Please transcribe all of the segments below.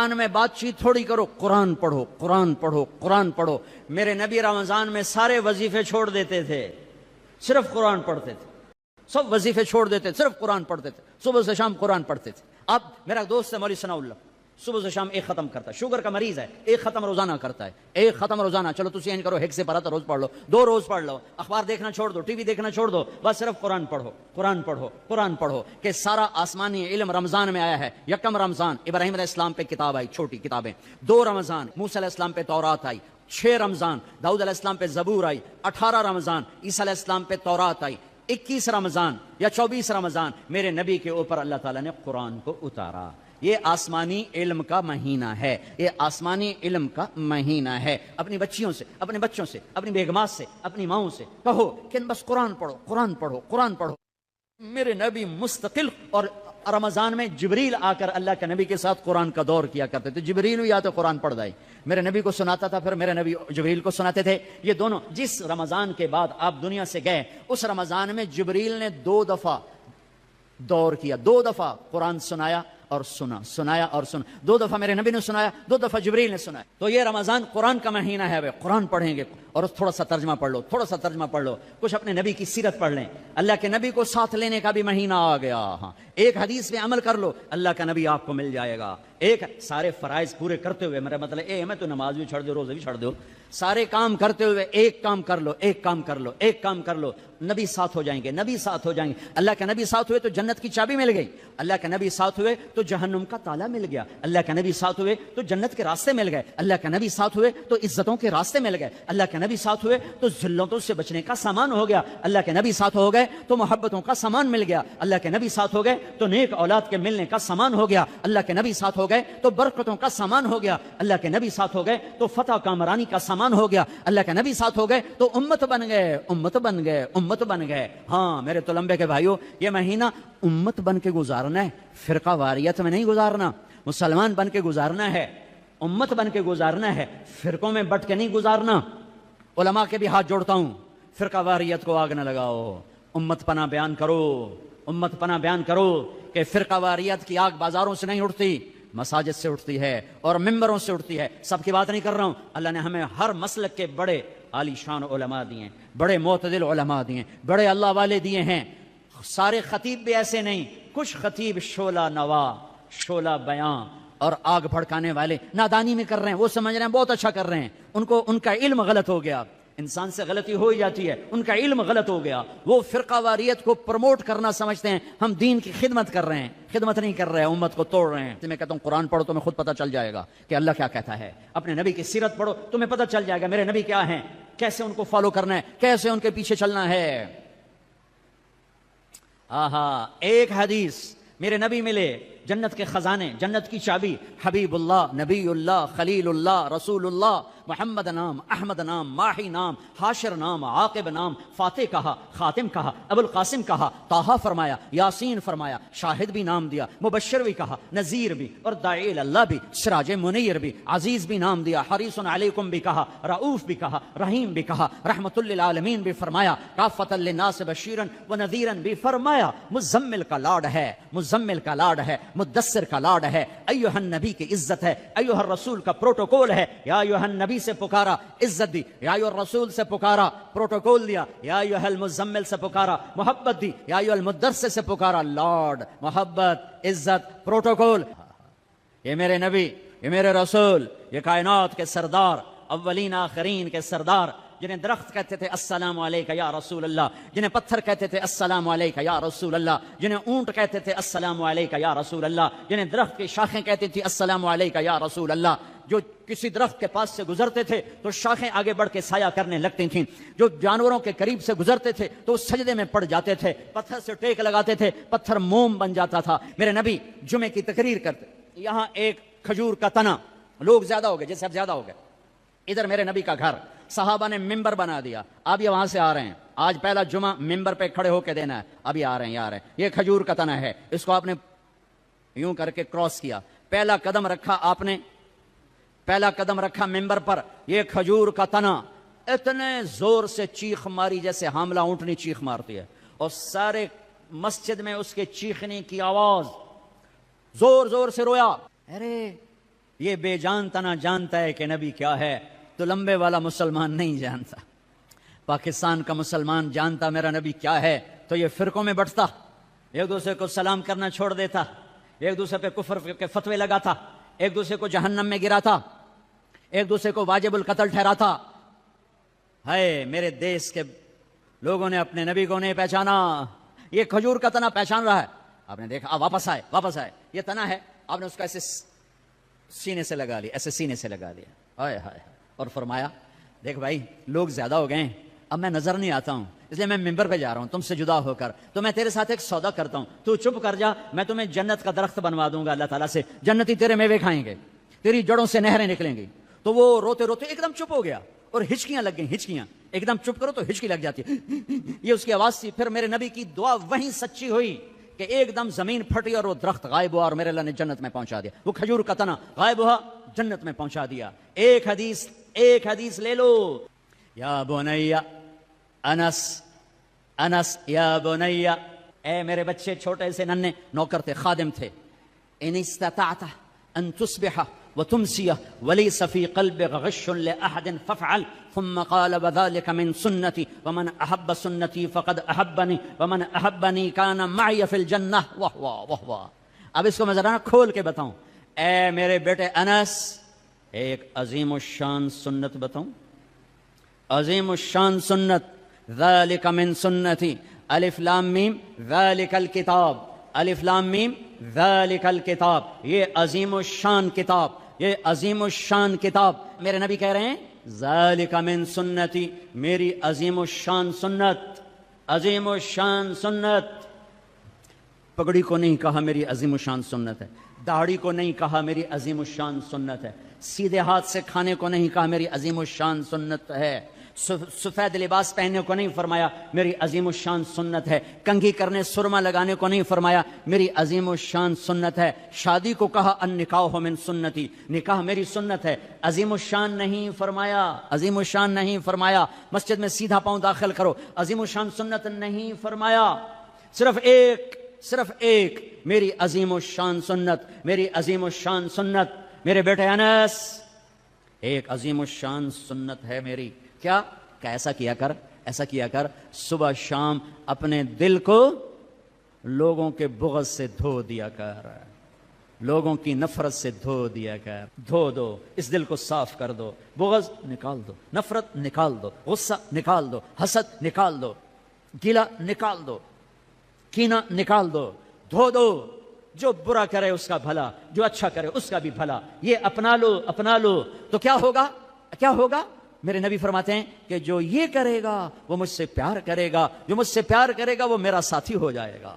رمضان میں بات چیت تھوڑی کرو، قرآن پڑھو، قرآن پڑھو، قرآن پڑھو۔ میرے نبی رمضان میں سارے وظیفے چھوڑ دیتے تھے، صرف قرآن پڑھتے تھے، سب وظیفے چھوڑ دیتے، صرف قرآن پڑھتے تھے، صبح سے شام قرآن پڑھتے تھے۔ اب میرا دوست ہے مولوی ثناء اللہ، صبح سے شام ایک ختم کرتا ہے، شوگر کا مریض ہے، ایک ختم روزانہ کرتا ہے، ایک ختم روزانہ۔ چلو تسی این کرو، ایک سے پڑھا تو روز پڑھ لو، 2 روز پڑھ لو، اخبار دیکھنا چھوڑ دو، ٹی وی دیکھنا چھوڑ دو، بس صرف قرآن پڑھو، قرآن پڑھو، قرآن پڑھو۔ کہ سارا آسمانی علم رمضان میں آیا ہے۔ یکم رمضان ابراہیم علیہ السلام پہ کتاب آئی، چھوٹی کتابیں۔ 2 رمضان موسیٰ علیہ السلام پہ تورات آئی۔ 6 رمضان داؤد علیہ السلام پہ زبور آئی۔ 18 رمضان عیسیٰ علیہ السلام پہ تورات آئی۔ 21 رمضان یا 24 رمضان میرے نبی کے اوپر اللہ تعالیٰ نے قرآن کو اتارا۔ یہ آسمانی علم کا مہینہ ہے، یہ آسمانی علم کا مہینہ ہے۔ اپنی بچیوں سے، اپنے بچوں سے، اپنی بیگمات سے، اپنی ماؤں سے کہو کہ بس قرآن پڑھو، قرآن پڑھو، قرآن پڑھو۔ میرے نبی مستقل، اور رمضان میں جبریل آ کر اللہ کے نبی کے ساتھ قرآن کا دور کیا کرتے تھے۔ جبریل بھی آتے قرآن پڑھ دائی، میرے نبی کو سناتا تھا، پھر میرے نبی جبریل کو سناتے تھے۔ یہ دونوں جس رمضان کے بعد آپ دنیا سے گئے، اس رمضان میں جبریل نے 2 دفعہ دور کیا، 2 دفعہ قرآن سنایا اور سنا، سنایا اور سنا۔ 2 دفعہ میرے نبی نے سنایا، 2 دفعہ جبریل نے سنایا۔ تو یہ رمضان قرآن کا مہینہ ہے، قرآن پڑھیں گے، اور تھوڑا سا ترجمہ پڑھ لو، تھوڑا سا ترجمہ پڑھ لو، کچھ اپنے نبی کی سیرت پڑھ لیں۔ اللہ کے نبی کو ساتھ لینے کا بھی مہینہ آ گیا۔ ہاں، ایک حدیث پہ عمل کر لو، اللہ کا نبی آپ کو مل جائے گا۔ ایک سارے فرائض پورے کرتے ہوئے، میرا مطلب میں تو نماز بھی چھڑ دو، روزے بھی چھڑ دو، سارے کام کرتے ہوئے ایک کام کر لو، ایک کام کر لو، ایک کام کر لو، نبی ساتھ ہو جائیں گے، نبی ساتھ ہو جائیں گے۔ اللہ کے نبی ساتھ ہوئے تو جنت کی چابی مل گئی، اللہ کے نبی ساتھ ہوئے تو جہنم کا تالا مل گیا، اللہ کے نبی ساتھ ہوئے تو جنت کے راستے مل گئے، اللہ کے نبی ساتھ ہوئے تو عزتوں کے راستے مل گئے، اللہ کے نبی ساتھ ہوئے تو ذلتوں سے بچنے کا سامان ہو گیا، اللہ کے نبی ساتھ ہو گئے تو محبتوں کا سامان مل گیا، اللہ کے نبی ساتھ ہو گئے تو نیک اولاد کے ملنے کا سامان ہو گیا، اللہ کے نبی ساتھ ہو گئے تو برکتوں کا سامان ہو گیا، اللہ کے نبی ساتھ ہو گئے تو فتح کامرانی کا سامان ہو گیا، اللہ کے نبی ساتھ ہو گئے تو امت بن گئے، امت بن گئے، امت بن گئے۔ ہاں میرے تلمبے کے بھائیوں، یہ مہینہ امت بن کے گزارنا ہے، فرقہ واریت میں نہیں گزارنا، مسلمان بن کے گزارنا ہے، امت بن کے گزارنا ہے، فرقوں میں بٹ کے نہیں گزارنا۔ علماء کے بھی ہاتھ جوڑتا ہوں، فرقہ واریت کو آگ نہ لگاؤ، امت پناہ بیان کرو، امت پناہ بیان کرو کہ فرقہ واریت کی آگ بازاروں سے نہیں اٹھتی، مساجد سے اٹھتی ہے اور ممبروں سے اٹھتی ہے۔ سب کی بات نہیں کر رہا ہوں، اللہ نے ہمیں ہر مسلک کے بڑے عالی شان علماء دیے ہیں، بڑے معتدل علماء دیے ہیں، بڑے اللہ والے دیے ہیں۔ سارے خطیب بھی ایسے نہیں، کچھ خطیب شعلہ نوا، شعلہ بیاں اور آگ بھڑکانے والے نادانی میں کر رہے ہیں، وہ سمجھ رہے ہیں بہت اچھا کر رہے ہیں، ان کا علم غلط ہو گیا۔ انسان سے غلطی ہو ہی جاتی ہے، ان کا علم غلط ہو گیا، وہ فرقہ واریت کو پروموٹ کرنا سمجھتے ہیں ہم دین کی خدمت کر رہے ہیں، خدمت نہیں کر رہے ہیں، امت کو توڑ رہے ہیں۔ میں کہتا ہوں قرآن پڑھو، تمہیں خود پتہ چل جائے گا کہ اللہ کیا کہتا ہے، اپنے نبی کی سیرت پڑھو، تمہیں پتہ چل جائے گا میرے نبی کیا ہیں، کیسے ان کو فالو کرنا ہے، کیسے ان کے پیچھے چلنا ہے۔ آہا، ایک حدیث میرے نبی ملے، جنت کے خزانے، جنت کی چابی، حبیب اللہ، نبی اللہ، خلیل اللہ، رسول اللہ، محمد نام، احمد نام، ماہی نام، حاشر نام، عاقب نام، فاتح کہا، خاتم کہا، ابو القاسم کہا، طٰہٰ فرمایا، یاسین فرمایا، شاہد بھی نام دیا، مبشر بھی کہا، نذیر بھی، اور داعی اللہ بھی، سراج منیر بھی، عزیز بھی نام دیا، حریص علیکم بھی کہا، رؤوف بھی کہا، رحیم بھی کہا، رحمت للعالمین بھی فرمایا، کافۃ للناس بشیرا ونذیرا بھی فرمایا، مزمل کا لاڈ ہے، مزمل کا لاڈ ہے، مدثر کا لاڈ ہے، ایھا النبی کی عزت ہے، ایھا الرسول کا پروٹوکول ہے، یا ایھا النبی سے پکارا عزت دی، یا ایھا الرسول سے پکارا پروٹوکول دیا، یا ایھا المزمل سے پکارا محبت دی، یا ایھا المدثر سے پکارا لاڈ، محبت، عزت، پروٹوکول۔ یہ میرے نبی، یہ میرے رسول، یہ کائنات کے سردار، اولین آخرین کے سردار، جنہیں درخت کہتے تھے السلام علیکہ یا رسول اللہ، جنہیں پتھر کہتے تھے السلام علیکہ یا رسول اللہ، جنہیں اونٹ کہتے تھے السلام علیکہ یا رسول اللہ، جنہیں درخت کی شاخیں کہتی تھی السلام علیکہ یا رسول اللہ، جو کسی درخت کے پاس سے گزرتے تھے تو شاخیں آگے بڑھ کے سایہ کرنے لگتی تھیں، جو جانوروں کے قریب سے گزرتے تھے تو سجدے میں پڑ جاتے تھے، پتھر سے ٹیک لگاتے تھے، پتھر موم بن جاتا تھا۔ میرے نبی جمعے کی تقریر کرتے، یہاں ایک کھجور کا تنا، لوگ زیادہ ہو گئے، جیسے اب زیادہ ہو گئے، ادھر میرے نبی کا گھر، صحابہ نے ممبر بنا دیا، اب یہ وہاں سے آ رہے ہیں، آج پہلا جمعہ ممبر پہ کھڑے ہو کے دینا ہے، اب یہ آ رہے ہیں، یہ آ رہے ہیں، یہ کھجور کا تنا ہے، اس کو آپ نے یوں کر کے کراس کیا، پہلا قدم رکھا آپ نے، پہلا قدم رکھا ممبر پر، یہ کھجور کا تنا اتنے زور سے چیخ ماری جیسے حاملہ اونٹنی چیخ مارتی ہے، اور سارے مسجد میں اس کے چیخنے کی آواز، زور زور سے رویا، ارے یہ بے جان تنا جانتا ہے کہ نبی کیا ہے، تو لمبے والا مسلمان نہیں جانتا۔ پاکستان کا مسلمان جانتا میرا نبی کیا ہے تو یہ فرقوں میں بٹتا، ایک دوسرے کو سلام کرنا چھوڑ دیتا، ایک دوسرے پہ کفر کے فتوے لگاتا، ایک دوسرے کو جہنم میں گراتا، ایک دوسرے کو واجب القتل ٹھہراتا۔ ہے میرے دیش کے لوگوں نے اپنے نبی کو نہیں پہچانا۔ یہ کھجور کا تنا پہچان رہا ہے، آپ نے دیکھا، واپس آئے، یہ تنا ہے، آپ نے اس کا ایسے سینے سے لگا لیا، ایسے سینے سے لگا لیا، ہائے ہائے، اور فرمایا دیکھ بھائی لوگ زیادہ ہو گئے ہیں، اب میں نظر نہیں آتا ہوں، اس لیے میں ممبر پہ جا رہا ہوں تم سے جدا ہو کر، تو میں تیرے ساتھ ایک سودا کرتا ہوں، تو چپ کر جا، میں تمہیں جنت کا درخت بنوا دوں گا اللہ تعالیٰ سے، جنتی تیرے میوے کھائیں گے، تیری جڑوں سے نہریں نکلیں گی۔ تو وہ روتے روتے ایک دم چپ ہو گیا اور ہچکیاں لگ گئیں، ہچکیاں، ایک دم چپ کرو تو ہچکی لگ جاتی ہے، یہ اس کی آواز تھی۔ پھر میرے نبی کی دعا وہیں سچی ہوئی کہ ایک دم زمین پھٹی اور وہ درخت غائب ہوا اور میرے اللہ نے جنت میں پہنچا دیا، وہ کھجور کا تنا غائب ہوا، جنت میں پہنچا دیا۔ ایک حدیث لے لو، یا بنیا انس یا بنیا، اے میرے بچے چھوٹے سے ننھے، نوکر تھے، خادم تھے، ان استطعت ان تصبح وتمسي وليس في قلبك غش لأحد فافعل، ثم قال وذلك من سنتي ومن أحب سنتي فقد أحبني ومن أحبني كان معي في الجنة۔ واہ واہ واہ واہ۔ اب اس کو میں ذرا کھول کے بتاؤں، اے میرے بیٹے انس، ایک عظیم الشان سنت بتاؤں، عظیم الشان سنت، ذلك من سنتي، الف لام میم ذلك الکتاب، الف لام میم ذلك الکتاب، یہ عظیم الشان کتاب، یہ عظیم الشان کتاب۔ میرے نبی کہہ رہے ہیں ذالک من سنتی، میری عظیم الشان سنت، عظیم الشان سنت۔ پگڑی کو نہیں کہا میری عظیم الشان سنت ہے، داڑھی کو نہیں کہا میری عظیم الشان سنت ہے، سیدھے ہاتھ سے کھانے کو نہیں کہا میری عظیم الشان سنت ہے، سفید لباس پہننے کو نہیں فرمایا میری عظیم الشان سنت ہے، کنگھی کرنے سرما لگانے کو نہیں فرمایا میری عظیم الشان سنت ہے، شادی کو کہا النکاح من سنتی، نکاح میری سنت ہے، عظیم الشان نہیں فرمایا، عظیم الشان نہیں فرمایا، مسجد میں سیدھا پاؤں داخل کرو، عظیم الشان سنت نہیں فرمایا، صرف ایک میری عظیم الشان سنت، میری عظیم الشان سنت۔ میرے بیٹے انس، ایک عظیم الشان سنت ہے میری، کیا کہ ایسا کیا کر صبح شام اپنے دل کو لوگوں کے بغض سے دھو دیا کر، لوگوں کی نفرت سے دھو دیا کر، دھو دو، اس دل کو صاف کر دو، بغض نکال دو، نفرت نکال دو، غصہ نکال دو، حسد نکال دو، گلہ نکال دو، کینہ نکال دو، دھو دو، جو برا کرے اس کا بھلا، جو اچھا کرے اس کا بھی بھلا، یہ اپنا لو تو کیا ہوگا؟ میرے نبی فرماتے ہیں کہ جو یہ کرے گا وہ مجھ سے پیار کرے گا، جو مجھ سے پیار کرے گا وہ میرا ساتھی ہو جائے گا۔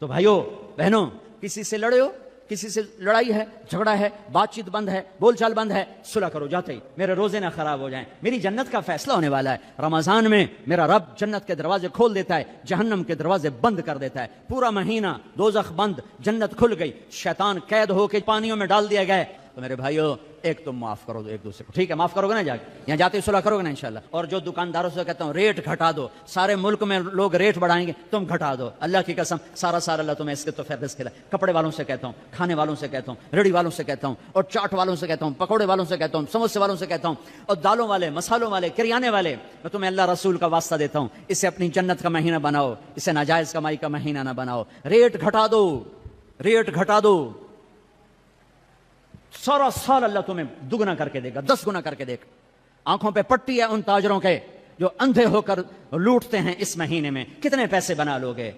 تو بھائیو بہنوں، کسی سے لڑے ہو، کسی سے لڑائی ہے، جھگڑا ہے، بات چیت بند ہے، بول چال بند ہے، صلح کرو جاتے ہی، میرے روزے نہ خراب ہو جائیں، میری جنت کا فیصلہ ہونے والا ہے۔ رمضان میں میرا رب جنت کے دروازے کھول دیتا ہے، جہنم کے دروازے بند کر دیتا ہے، پورا مہینہ دوزخ بند، جنت کھل گئی، شیطان قید ہو کے پانیوں میں ڈال دیا گیا۔ تو میرے بھائیو، ایک تم معاف کرو دو ایک دوسرے کو، ٹھیک ہے؟ معاف کرو گے نا، جا کے یہاں جاتے صلح کرو گے نا انشاءاللہ۔ اور جو دکانداروں سے کہتا ہوں ریٹ گھٹا دو، سارے ملک میں لوگ ریٹ بڑھائیں گے، تم گھٹا دو، اللہ کی قسم سارا اللہ تمہیں اس کے تو فیض کھلائے۔ کپڑے والوں سے کہتا ہوں، کھانے والوں سے کہتا ہوں، ریڑھی والوں سے کہتا ہوں، اور چاٹ والوں سے کہتا ہوں، پکوڑے والوں سے کہتا ہوں، سموسے والوں سے کہتا ہوں، اور دالوں والے، مسالوں والے، کریانے والے، میں تمہیں اللہ رسول کا واسطہ دیتا ہوں، اسے اپنی جنت کا مہینہ بناؤ، اسے ناجائز کمائی کا مہینہ نہ بناؤ، ریٹ گھٹا دو، سارا سال اللہ تمہیں دگنا کر کے دے گا، 10 گنا کر کے دے گا۔ آنکھوں پہ پٹی ہے ان تاجروں کے جو اندھے ہو کر لوٹتے ہیں اس مہینے میں، کتنے پیسے بنا لو گے؟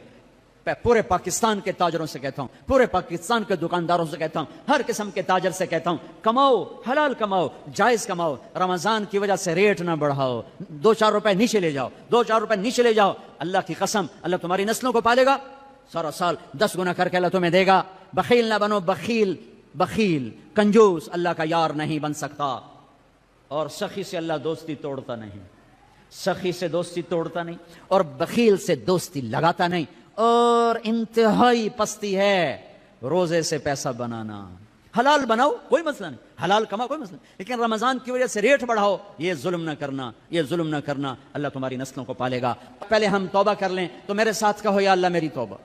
پورے پاکستان کے تاجروں سے کہتا ہوں، پورے پاکستان کے دکانداروں سے کہتا ہوں، ہر قسم کے تاجر سے کہتا ہوں، کماؤ، حلال کماؤ، جائز کماؤ، رمضان کی وجہ سے ریٹ نہ بڑھاؤ، 2-4 روپے نیچے لے جاؤ، اللہ کی قسم اللہ تمہاری نسلوں کو پالے گا، سارا سال 10 گنا کر کے اللہ تمہیں دے گا۔ بخیل نہ بنو، بخیل کنجوس اللہ کا یار نہیں بن سکتا، اور سخی سے اللہ دوستی توڑتا نہیں، اور بخیل سے دوستی لگاتا نہیں، اور انتہائی پستی ہے روزے سے پیسہ بنانا۔ حلال بناؤ کوئی مسئلہ نہیں، حلال کماؤ کوئی مسئلہ نہیں، لیکن رمضان کی وجہ سے ریٹ بڑھاؤ، یہ ظلم نہ کرنا، اللہ تمہاری نسلوں کو پالے گا۔ پہلے ہم توبہ کر لیں، تو میرے ساتھ کہو یا اللہ میری توبہ،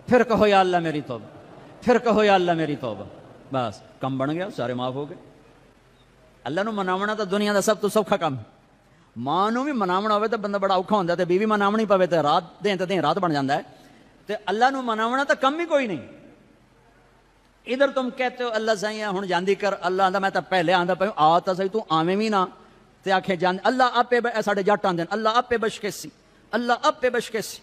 پھر کہو یا اللہ میری توبہ، پھر کہو یا اللہ میری توبہ، بس کم بن گیا, سارے معاف ہو گئے. اللہ نو مناونا تو دنیا دا سب تو سوکھا کام. ماں نو بھی مناونا ہوئے تو بندہ بڑا اوکھا ہوندا تے بیوی مناونی پوے تے رات دیں رات بن جاندا ہے. تے اللہ نو مناونا تو کم ہی کوئی نہیں. ادھر تم کہتے ہو اللہ سائیں ہن جاندی کر, اللہ آندا میں تو پہلے آندا پیا آ تا صحیح تو آویں وی نہ تے آکھے جان اللہ آپے ساڈے جٹ آندے اللہ آپے بشکے سی, اللہ آپے بشکے سی.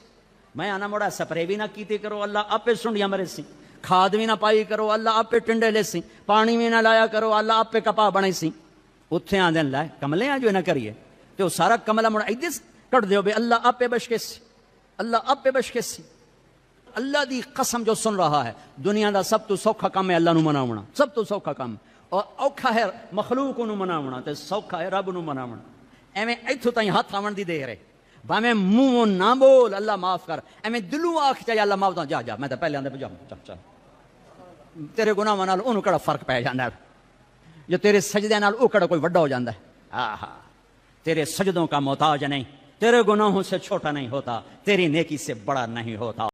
میں آنا موڑا سپرے بھی نہ کیتے کرو اللہ آپے سنڈیاں مرے سی, کھاد بھی نہ پائی کرو اللہ آپے ٹنڈے لے سی, پانی بھی نہ لایا کرو اللہ آپے کپا بنے سی. اتھے آندے لائے کملے ہیں جو نہ کریے تے وہ سارا کملا مڑا ادھر کٹ دیو بے اللہ آپے بشکے سی, اللہ آپے بشکے سی. اللہ دی قسم جو سن رہا ہے دنیا دا سب تو سوکھا کام ہے اللہ نو مناونا, سب تو سوکھا کام. اور اوکھا ہے مخلوق نو مناونا تے سوکھا ہے رب نو مناونا. ایویں ایتھوں تائیں ہاتھ آون دی دیر ہے, باویں منہ نہ بول اللہ معاف کر, ایویں دلوں آکھ چاہے اللہ معاف جا جا میں تے پہلے آندے جا چل تیرے گناہاں نال اونوں کڑا فرق پے جاندا ہے, جو تیرے سجدے نال او کڑا کوئی وڈا ہو جاندا ہے. آہا تیرے سجدوں کا محتاج نہیں, تیرے گناہوں سے چھوٹا نہیں ہوتا, تیری نیکی سے بڑا نہیں ہوتا.